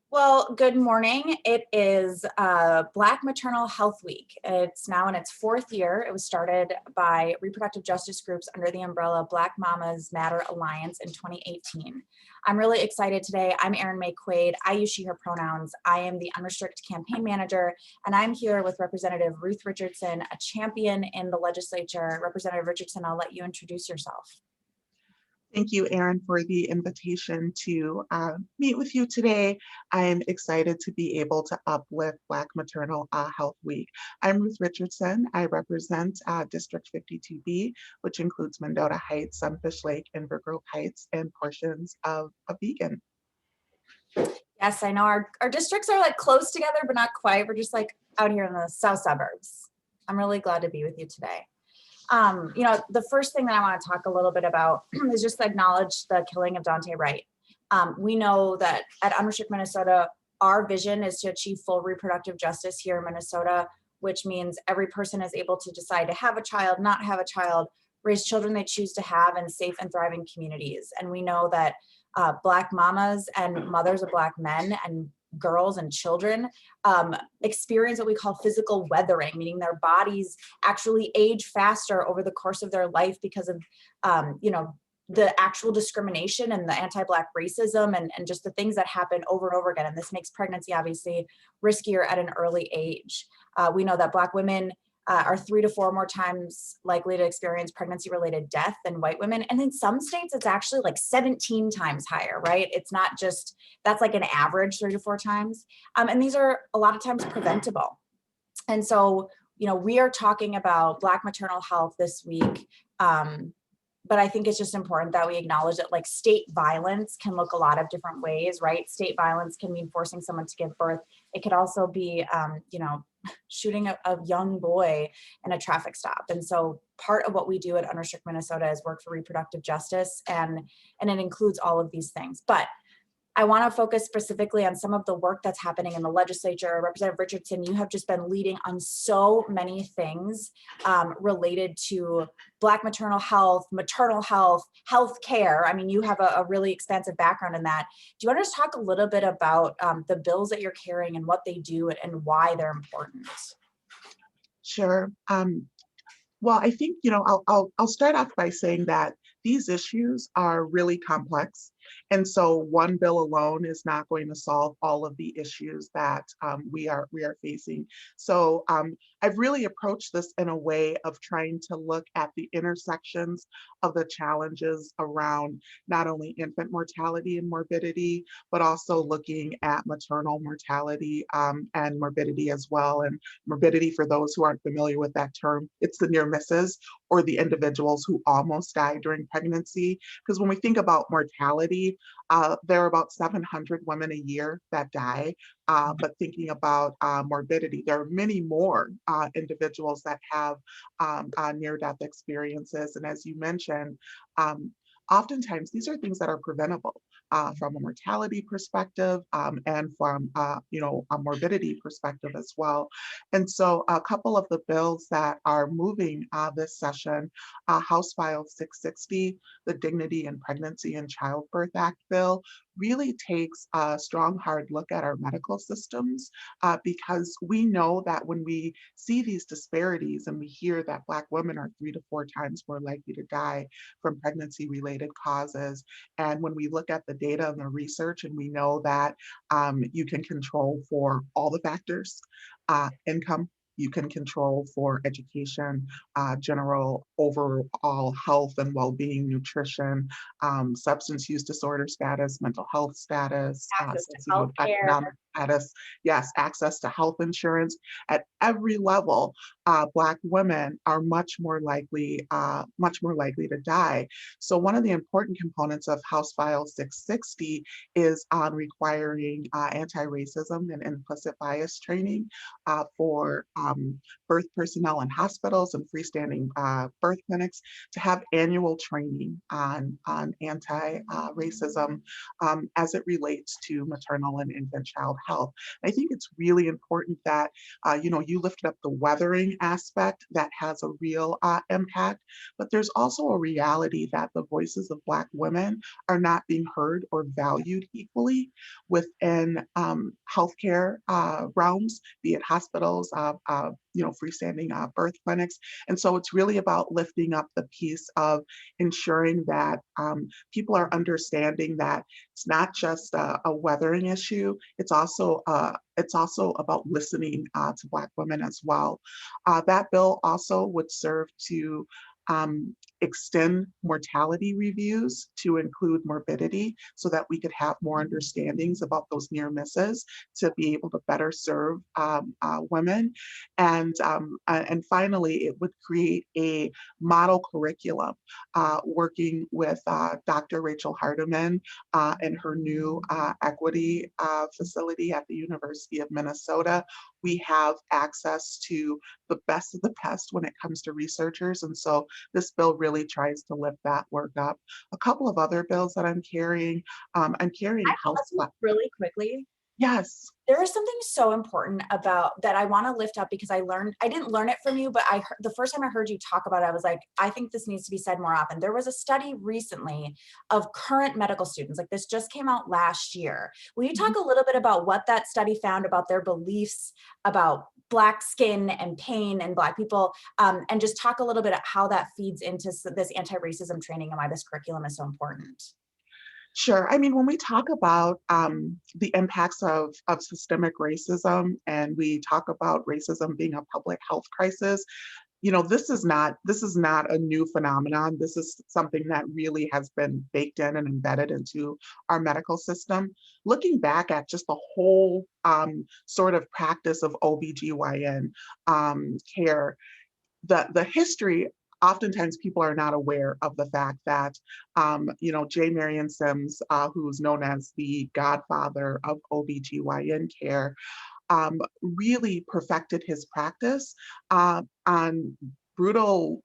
Well, good morning. It is Black Maternal Health Week. It's now in its fourth year. It was started by reproductive justice groups under the umbrella Black Mamas Matter Alliance in 2018. I'm really excited today. I'm Erin Maye Quade. I use she, her pronouns. I am the UnRestrict campaign manager, and I'm here with Representative Ruth Richardson, a champion in the legislature. Representative Richardson, I'll let you introduce yourself. Thank you, Erin, for the invitation to meet with you today. I'm excited to be able to uplift Black Maternal Health Week. I'm Ruth Richardson. I represent District 52B, which includes Mendota Heights, Sunfish Lake, Inver Grove Heights, and portions of Vegan. Yes, I know our districts are like close together, but not quite. We're just like out here in the south suburbs. I'm really glad to be with you today. The first thing that I want to talk a little bit about is just to acknowledge the killing of Dante Wright. We know that at UnRestrict Minnesota, our vision is to achieve full reproductive justice here in Minnesota, which means every person is able to decide to have a child, not have a child, raise children they choose to have in safe and thriving communities. And we know that Black mamas and mothers of Black men and girls and children experience what we call physical weathering, meaning their bodies actually age faster over the course of their life because of, the actual discrimination and the anti-Black racism and just the things that happen over and over again. And this makes pregnancy obviously riskier at an early age. We know that Black women are 3 to 4 more times likely to experience pregnancy-related death than white women. And in some states, it's actually like 17 times higher, right? It's not just, that's like an average 3 to 4 times. And these are a lot of times preventable. And so, we are talking about Black maternal health this week. But I think it's just important that we acknowledge that like state violence can look a lot of different ways, right? State violence can mean forcing someone to give birth. It could also be, shooting a young boy in a traffic stop. And so part of what we do at UnRestrict Minnesota is work for reproductive justice, and it includes all of these things. But I want to focus specifically on some of the work that's happening in the legislature. Representative Richardson, you have just been leading on so many things related to Black maternal health, health care. I mean, you have a really expansive background in that. Do you want to just talk a little bit about the bills that you're carrying and what they do and why they're important? Sure. Well, I think, I'll start off by saying that these issues are really complex. And so one bill alone is not going to solve all of the issues that we are facing. So I've really approached this in a way of trying to look at the intersections of the challenges around not only infant mortality and morbidity, but also looking at maternal mortality and morbidity as well. And morbidity, for those who aren't familiar with that term, it's the near misses or the individuals who almost die during pregnancy. Because when we think about mortality, there are about 700 women a year that die. But thinking about morbidity, there are many more individuals that have near-death experiences. And as you mentioned, oftentimes these are things that are preventable from a mortality perspective and from a morbidity perspective as well. And so a couple of the bills that are moving this session, House File 660, the Dignity in Pregnancy and Childbirth Act bill, really takes a strong, hard look at our medical systems because we know that when we see these disparities and we hear that Black women are 3 to 4 times more likely to die from pregnancy-related causes, and when we look at the data and the research and we know that you can control for all the factors, income, you can control for education, general overall health and well-being, nutrition, substance use disorder status, mental health status, Access to health care. socioeconomic status, yes, access to health insurance. At every level, Black women are much more likely to die. So one of the important components of House File 660 is on requiring anti-racism and implicit bias training for birth personnel in hospitals and freestanding birth clinics to have annual training on anti-racism as it relates to maternal and infant child health. I think it's really important that, you lifted up the weathering aspect that has a real impact, but there's also a reality that the voices of Black women are not being heard or valued equally within healthcare realms, be it hospitals, freestanding birth clinics. And so it's really about lifting up the piece of ensuring that people are understanding that it's not just a weathering issue. It's also about listening to Black women as well. That bill also would serve to extend mortality reviews to include morbidity so that we could have more understandings about those near misses to be able to better serve women. And finally, it would create a model curriculum working with Dr. Rachel Hardiman and her new equity facility at the University of Minnesota. We have access to the best of the best when it comes to researchers. And so this bill really tries to lift that work up. A couple of other bills that I'm carrying, I'm carrying health. Really quickly. Yes. There is something so important about that I want to lift up because I didn't learn it from you, but I heard the first time I heard you talk about it, I was like, I think this needs to be said more often. There was a study recently of current medical students, like this just came out last year. Will you talk a little bit about what that study found about their beliefs about Black skin and pain and Black people, and just talk a little bit about how that feeds into this anti-racism training and why this curriculum is so important? Sure. I mean, when we talk about the impacts of systemic racism and we talk about racism being a public health crisis, this is not a new phenomenon. This is something that really has been baked in and embedded into our medical system. Looking back at just the whole sort of practice of OBGYN care, the history, oftentimes people are not aware of the fact that, J. Marion Sims, who's known as the godfather of OBGYN care, really perfected his practice on brutal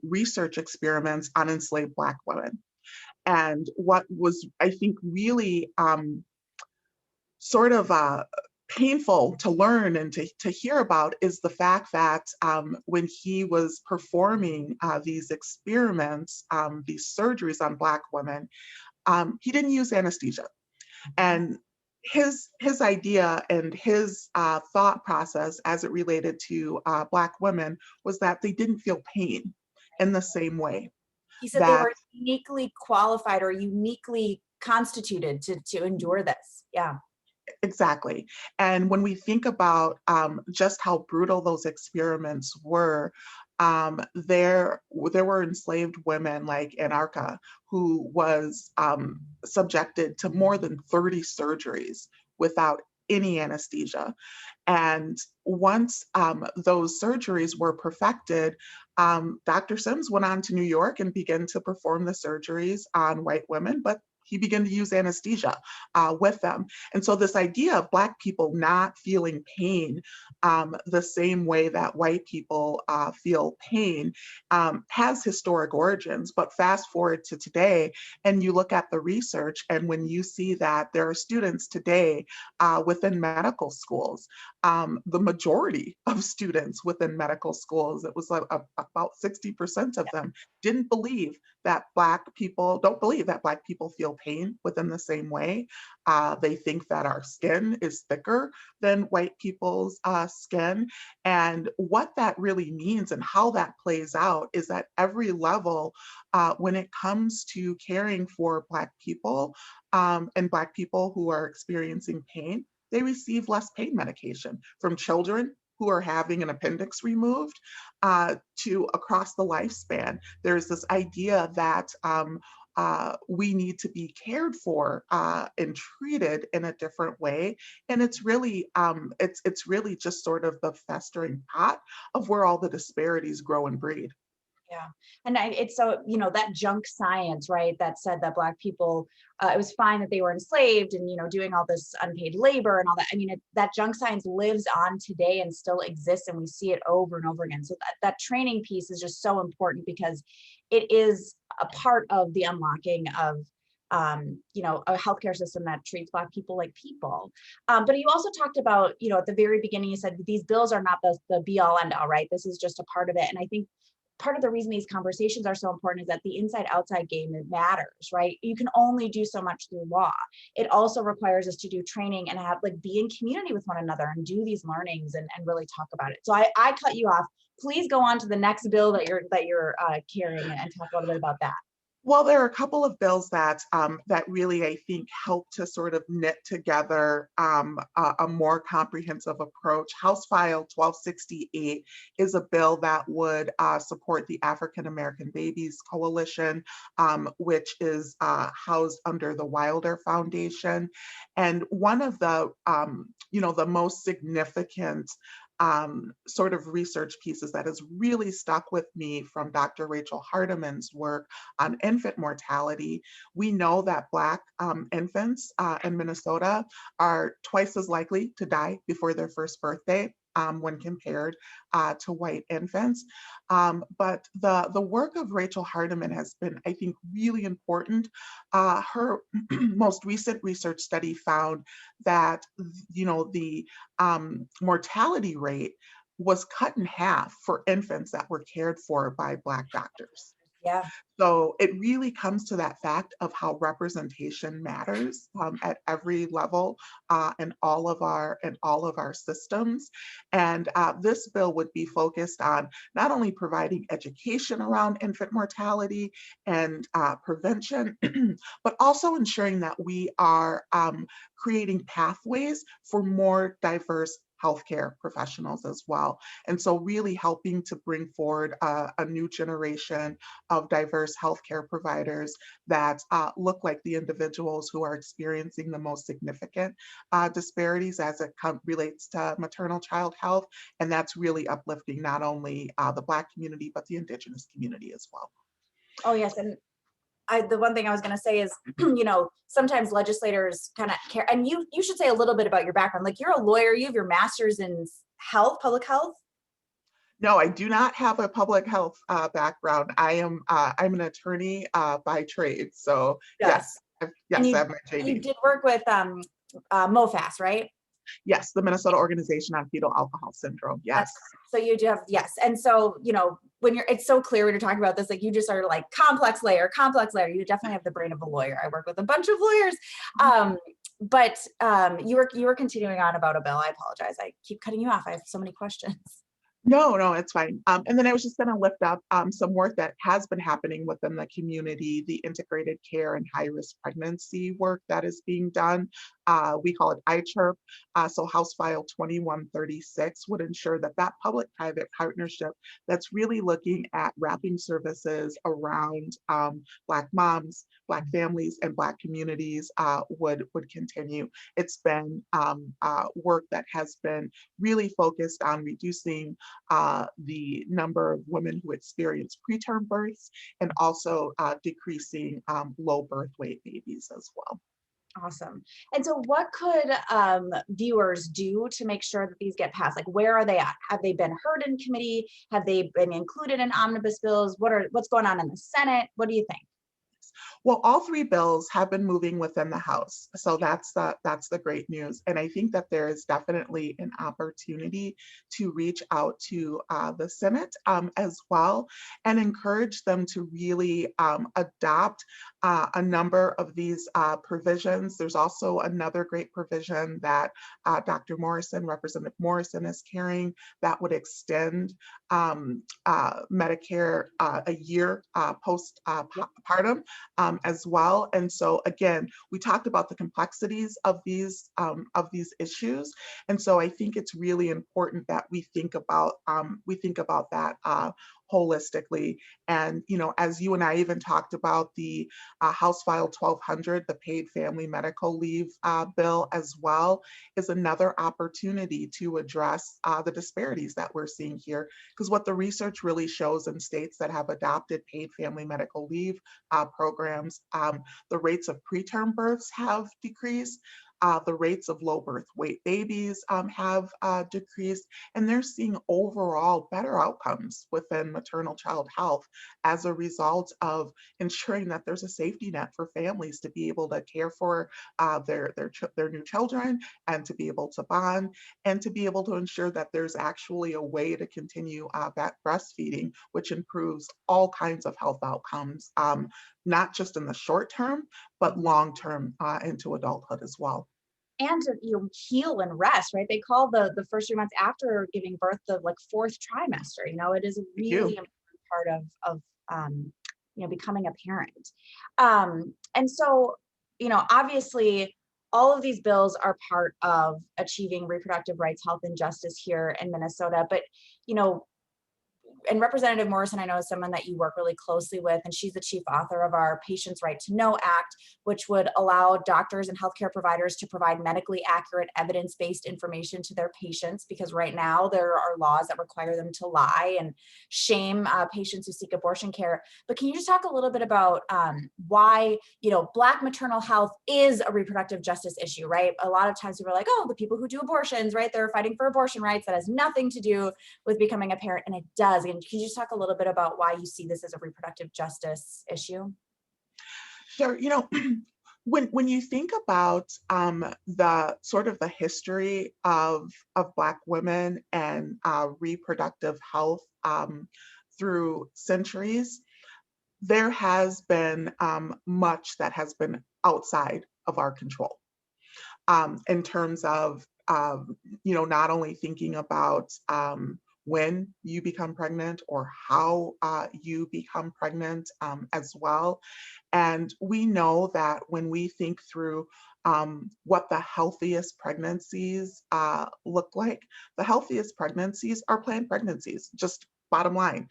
research experiments on enslaved Black women. And what was, I think, really sort of painful to learn and to hear about is the fact that when he was performing these experiments, these surgeries on Black women, he didn't use anesthesia. And his idea and his thought process as it related to Black women was that they didn't feel pain in the same way. He said they That were uniquely qualified or uniquely constituted to endure this. Yeah. Exactly. And when we think about just how brutal those experiments were, there were enslaved women like Anarcha who was subjected to more than 30 surgeries without any anesthesia. And once those surgeries were perfected, Dr. Sims went on to New York and began to perform the surgeries on white women, but he began to use anesthesia with them. And so this idea of Black people not feeling pain the same way that white people feel pain has historic origins. But fast forward to today, and you look at the research, and when you see that there are students today within medical schools, the majority of students within medical schools, it was like about 60% of them don't believe that Black people feel pain within the same way. They think that our skin is thicker than white people's skin. And what that really means and how that plays out is at every level, when it comes to caring for Black people and Black people who are experiencing pain, they receive less pain medication, from children who are having an appendix removed to across the lifespan. There's this idea that we need to be cared for and treated in a different way, and it's really just sort of the festering pot of where all the disparities grow and breed. Yeah. And it's so, that junk science, right, that said that Black people, it was fine that they were enslaved and, doing all this unpaid labor and all that. I mean, that junk science lives on today and still exists, and we see it over and over again. So that training piece is just so important because it is a part of the unlocking of a healthcare system that treats Black people like people. But you also talked about, at the very beginning, you said these bills are not the be all end all, right? This is just a part of it. And I think part of the reason these conversations are so important is that the inside outside game, it matters, right? You can only do so much through law. It also requires us to do training and have be in community with one another and do these learnings and really talk about it. So I cut you off. Please go on to the next bill that you're carrying and talk a little bit about that. Well, there are a couple of bills that that really, I think, help to sort of knit together a more comprehensive approach. House File 1268 is a bill that would support the African American Babies Coalition, which is housed under the Wilder Foundation. And one of the most significant sort of research pieces that has really stuck with me from Dr. Rachel Hardiman's work on infant mortality. We know that Black infants in Minnesota are twice as likely to die before their first birthday when compared to white infants. But the work of Rachel Hardiman has been, I think, really important. Her most recent research study found that, the mortality rate was cut in half for infants that were cared for by Black doctors. Yeah. So it really comes to that fact of how representation matters at every level in all of our systems. And this bill would be focused on not only providing education around infant mortality and prevention, but also ensuring that we are creating pathways for more diverse healthcare professionals as well. And so really helping to bring forward a new generation of diverse healthcare providers that look like the individuals who are experiencing the most significant disparities as it relates to maternal child health. And that's really uplifting not only the Black community, but the Indigenous community as well. Oh, yes. And the one thing I was going to say is, sometimes legislators kind of care, and you should say a little bit about your background. Like, you're a lawyer, you have your master's in public health. No, I do not have a public health background. I'm an attorney by trade. So Yes. yes, And I have my you JD. did work with MOFAS, right? Yes, the Minnesota Organization on Fetal Alcohol Syndrome. Yes. So you do have, yes. And so, when it's so clear when you're talking about this, like you just are like complex layer. You definitely have the brain of a lawyer. I work with a bunch of lawyers. But you were continuing on about a bill. I apologize. I keep cutting you off. I have so many questions. No, it's fine. And then I was just going to lift up some work that has been happening within the community, the integrated care and high-risk pregnancy work that is being done. We call it ICHIRP. So House File 2136 would ensure that public-private partnership that's really looking at wrapping services around Black moms, Black families, and Black communities would continue. It's been work that has been really focused on reducing the number of women who experience preterm births and also decreasing low birth weight babies as well. Awesome. And so what could viewers do to make sure that these get passed? Like, where are they at? Have they been heard in committee? Have they been included in omnibus bills? What's going on in the Senate? What do you think? Well, all three bills have been moving within the House. So that's the great news. And I think that there is definitely an opportunity to reach out to the Senate as well and encourage them to really adopt a number of these provisions. There's also another great provision that Dr. Morrison, Representative Morrison, is carrying that would extend Medicare a year postpartum as well. And so again, we talked about the complexities of these issues. And so I think it's really important that we think about that holistically. And, as you and I even talked about the House File 1200, the paid family medical leave bill as well, is another opportunity to address the disparities that we're seeing here. Because what the research really shows in states that have adopted paid family medical leave programs, the rates of preterm births have decreased. the rates of low birth weight babies have decreased, and they're seeing overall better outcomes within maternal child health as a result of ensuring that there's a safety net for families to be able to care for their new children, and to be able to bond, and to be able to ensure that there's actually a way to continue breastfeeding, which improves all kinds of health outcomes, not just in the short term, but long term into adulthood as well. And to heal and rest, right? They call the first 3 months after giving birth the like fourth trimester. It is a Thank really you. important part of becoming a parent. And so, obviously, all of these bills are part of achieving reproductive rights, health, and justice here in Minnesota. But you know, and Representative Morrison, I know, is someone that you work really closely with, and she's the chief author of our Patients' Right to Know Act, which would allow doctors and healthcare providers to provide medically accurate, evidence-based information to their patients, because right now there are laws that require them to lie and shame patients who seek abortion care. But can you just talk a little bit about why, Black maternal health is a reproductive justice issue, right? A lot of times people are like, oh, the people who do abortions, right? They're fighting for abortion rights. That has nothing to do with becoming a parent, and it does. And can you just talk a little bit about why you see this as a reproductive justice issue? Sure. When you think about the sort of the history of Black women and reproductive health through centuries, there has been much that has been outside of our control, in terms of not only thinking about when you become pregnant, or how you become pregnant as well. And we know that when we think through what the healthiest pregnancies look like, the healthiest pregnancies are planned pregnancies, just bottom line,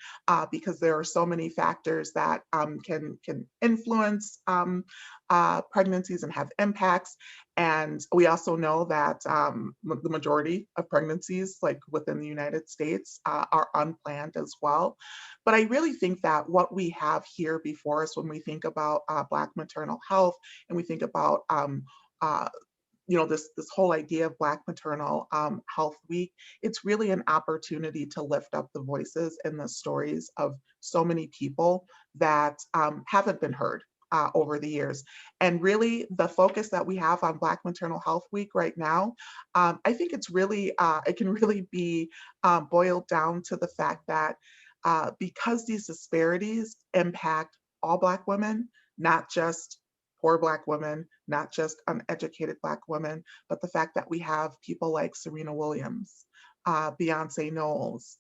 because there are so many factors that can influence pregnancies and have impacts. And we also know that the majority of pregnancies, like within the United States, are unplanned as well. But I really think that what we have here before us when we think about Black maternal health, and we think about uh, this whole idea of Black Maternal Health Week, it's really an opportunity to lift up the voices and the stories of so many people that haven't been heard over the years. And really, the focus that we have on Black Maternal Health Week right now, I think it can really be boiled down to the fact that because these disparities impact all Black women, not just poor Black women, not just uneducated Black women, but the fact that we have people like Serena Williams, Beyonce Knowles,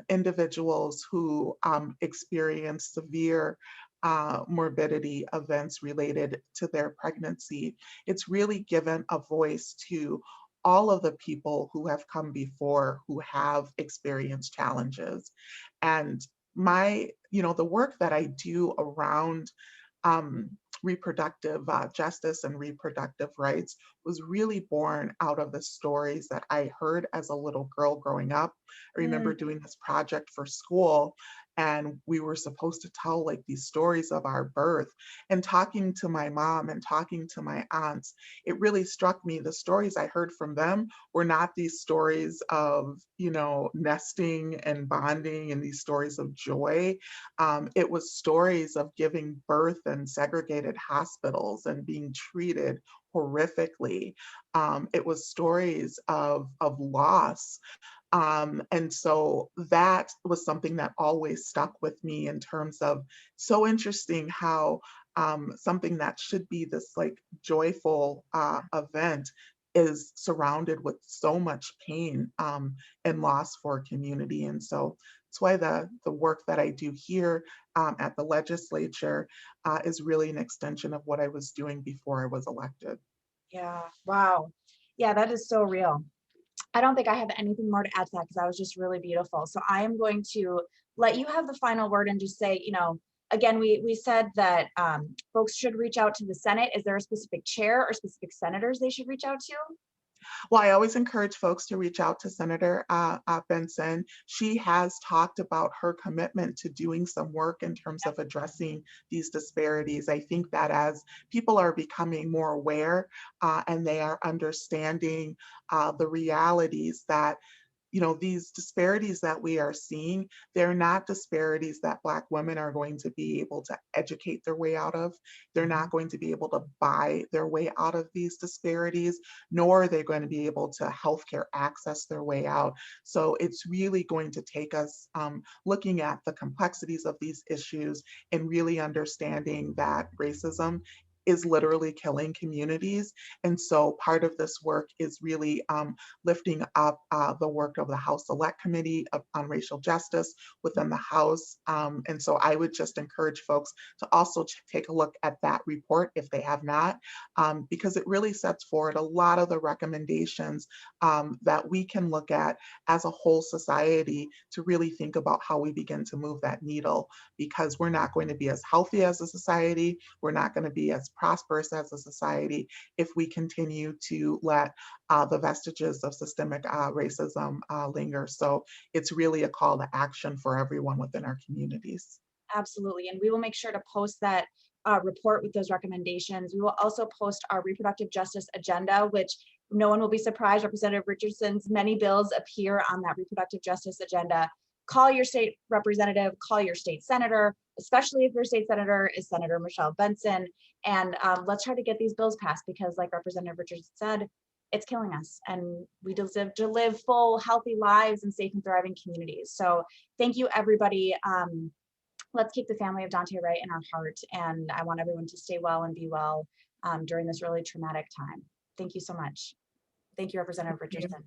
individuals who experience severe morbidity events related to their pregnancy. It's really given a voice to all of the people who have come before, who have experienced challenges. And the work that I do around um, reproductive justice and reproductive rights was really born out of the stories that I heard as a little girl growing up. I remember doing this project for school, and we were supposed to tell like these stories of our birth, and talking to my mom and talking to my aunts, it really struck me the stories I heard from them were not these stories of nesting and bonding and these stories of joy. It was stories of giving birth in segregated hospitals and being treated horrifically. It was stories of loss. And so that was something that always stuck with me, in terms of, so interesting how something that should be this like joyful event is surrounded with so much pain and loss for a community. And so that's why the work that I do here at the legislature is really an extension of what I was doing before I was elected. Yeah. Wow. Yeah, that is so real. I don't think I have anything more to add to that, because that was just really beautiful. So I am going to let you have the final word and just say, again, we said that folks should reach out to the Senate. Is there a specific chair or specific senators they should reach out to? Well, I always encourage folks to reach out to Senator Benson. She has talked about her commitment to doing some work in terms of addressing these disparities. I think that as people are becoming more aware and they are understanding the realities that these disparities that we are seeing, they're not disparities that Black women are going to be able to educate their way out of. They're not going to be able to buy their way out of these disparities, nor are they going to be able to healthcare access their way out. So it's really going to take us looking at the complexities of these issues and really understanding that racism is literally killing communities. And so part of this work is really lifting up the work of the House Select Committee on Racial Justice within the House. And so I would just encourage folks to also take a look at that report if they have not, because it really sets forward a lot of the recommendations that we can look at as a whole society to really think about how we begin to move that needle, because we're not going to be as healthy as a society, we're not going to be as prosperous as a society if we continue to let the vestiges of systemic racism linger. So it's really a call to action for everyone within our communities. Absolutely. And we will make sure to post that report with those recommendations. We will also post our reproductive justice agenda, which no one will be surprised. Representative Richardson's many bills appear on that reproductive justice agenda. Call your state representative, call your state senator, especially if your state senator is Senator Michelle Benson. And let's try to get these bills passed, because like Representative Richardson said, it's killing us, and we deserve to live full, healthy lives in safe and thriving communities. So thank you, everybody. Let's keep the family of Dante Wright in our heart. And I want everyone to stay well and be well during this really traumatic time. Thank you so much. Thank you, Representative Richardson.